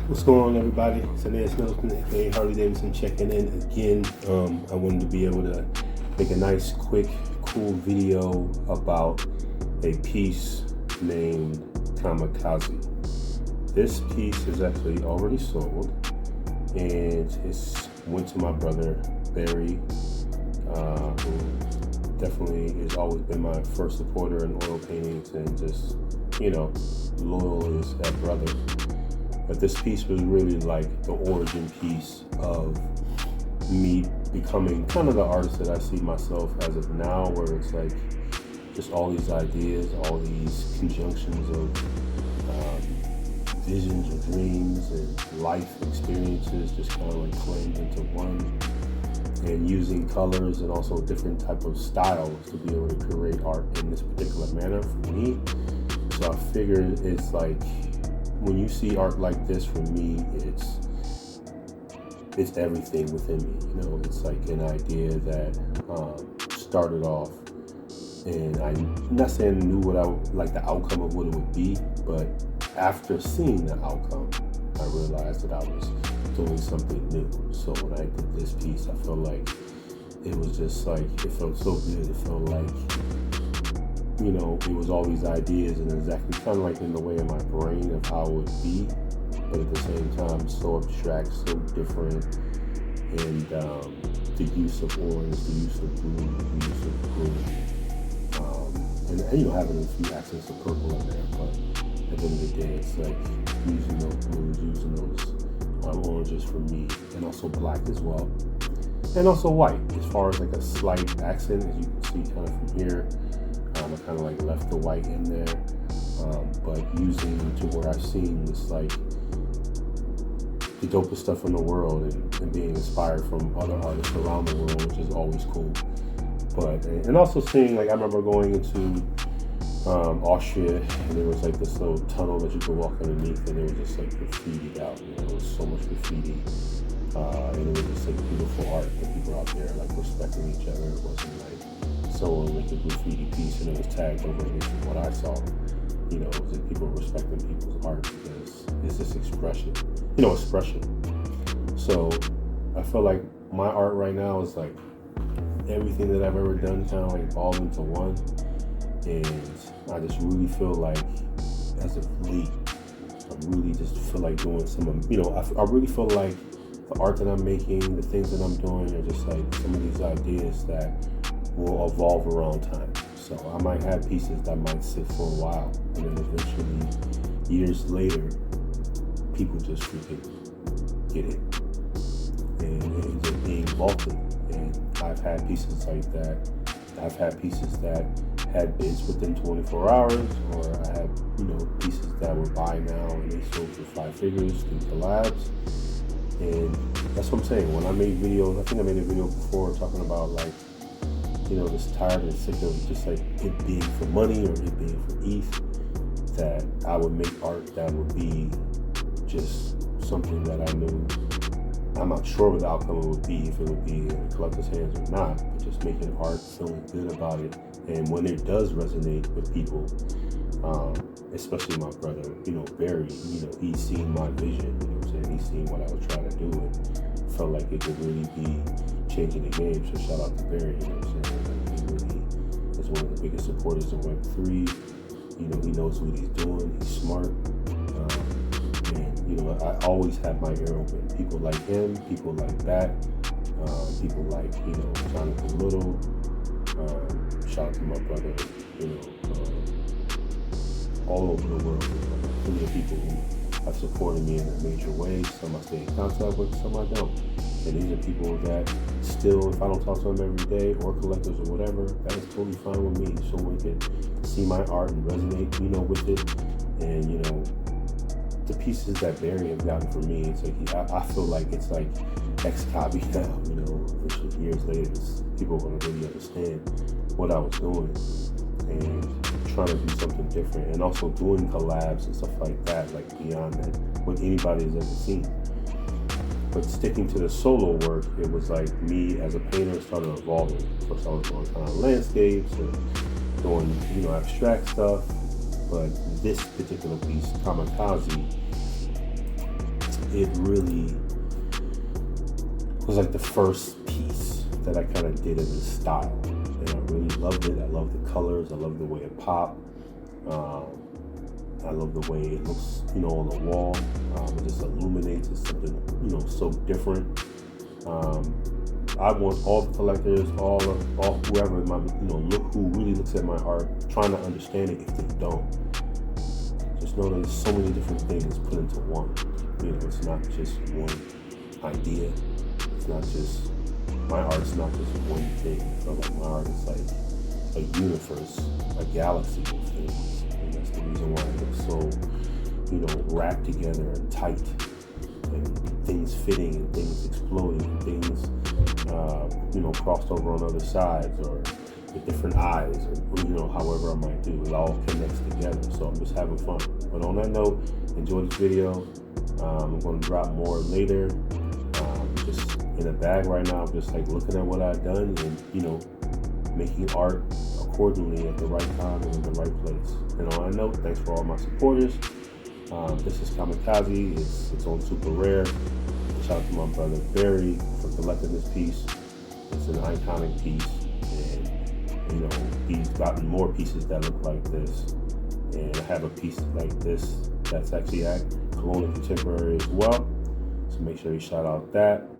What's going on, everybody? It's Aeneas Middleton, aka Harley Davidson, checking in again. I wanted to be able to make a nice, quick, cool video about a piece named Kamikaze. This piece is actually already sold, and it's went to my brother Barry, who definitely has always been my first supporter in oil paintings and just, loyal as that brother. But this piece was really like the origin piece of me becoming kind of the artist that I see myself as of now, where it's like just all these ideas, all these conjunctions of visions or dreams and life experiences just kind of like clammed into one, and using colors and also different type of styles to be able to create art in this particular manner for me. So I figured it's like, when you see art like this, for me, it's everything within me. It's like an idea that started off, and I'm not saying I knew what the outcome of what it would be, but after seeing the outcome, I realized that I was doing something new. So when I did this piece, I felt like it was just like, it felt so good. It felt like, it was all these ideas and exactly kind of like in the way of my brain of how it would be, but at the same time so abstract, so different. And the use of orange, the use of blue, the use of green, and having a few accents of purple in there. But at the end of the day, it's like using those blues, using those oranges for me, and also black as well, and also white as far as like a slight accent, as you can see kind of from here. I kind of like left the white in there, but using to where I've seen this like the dopest stuff in the world, and being inspired from other artists around the world, which is always cool. But and also seeing, like, I remember going into Austria, and there was like this little tunnel that you could walk underneath, and it was just like graffitied out. There was so much graffiti, and it was just like beautiful art that people out there like respecting each other. It wasn't like someone like a graffiti piece and it was tagged over, at least from what I saw. It was like people respecting people's art because it's this expression. So I feel like my art right now is like everything that I've ever done kind of like all into one. And I just really feel like, as of late, I really just feel like doing some of, I really feel like the art that I'm making, the things that I'm doing are just like some of these ideas that will evolve around time. So I might have pieces that might sit for a while, and then eventually, years later, people just freaking get it, and it ends up being vaulted. And I've had pieces like that. I've had pieces that had bids within 24 hours, or I had, pieces that were buy now and they sold for 5 figures through collabs. And that's what I'm saying. When I made videos, I think I made a video before talking about like, just tired and sick of just like it being for money or it being for ETH, that I would make art that would be just something that I knew. I'm not sure what the outcome would be, if it would be in collector's hands or not, but just making art, feeling good about it. And when it does resonate with people, especially my brother, Barry, he's seen my vision, he's seen what I was trying to do, and felt like it could really be changing the game. So shout out to Barry, He really is one of the biggest supporters of Web3. He knows what he's doing, he's smart. And I always have my ear open. People like him, people like that, people like, Jonathan Little. Shout out to my brother, all over the world. Plenty of people who have supported me in a major way. Some I stay in contact with, some I don't. And these are people that still, if I don't talk to them every day, or collectors or whatever, that is totally fine with me. So we can see my art and resonate, with it. And, the pieces that Barry has gotten for me, it's like, I feel like it's like X copy now, eventually years later, people are going to really understand what I was doing and trying to do something different, and also doing collabs and stuff like that, like beyond that, what anybody has ever seen. But sticking to the solo work, it was like me as a painter started evolving. First I was doing kind of landscapes and doing, abstract stuff. But this particular piece, Kamikaze, it really was like the first piece that I kind of did in this style, and I really loved it. I love the colors. I love the way it popped. I love the way it looks, on the wall. It just illuminates. It's something, so different. I want all the collectors, all whoever who really looks at my art, trying to understand it. If they don't, just know there's so many different things put into one. It's not just one idea. It's not just my art's not just one thing. My art is like a universe, a galaxy of things, and that's the reason why it looks so, wrapped together and tight, and things fitting and things exploding and things, crossed over on other sides or with different eyes or, however I might do. It all connects together. So I'm just having fun. But on that note, enjoy this video. I'm going to drop more later. Just in a bag right now. I'm just like looking at what I've done and, making art accordingly at the right time and in the right place. And on that note, thanks for all my supporters. This is Kamikaze. It's on Super Rare. Shout out to my brother Barry for collecting this piece. It's an iconic piece, and he's gotten more pieces that look like this. And I have a piece like this that's actually at Colonial Contemporary as well. So make sure you shout out that.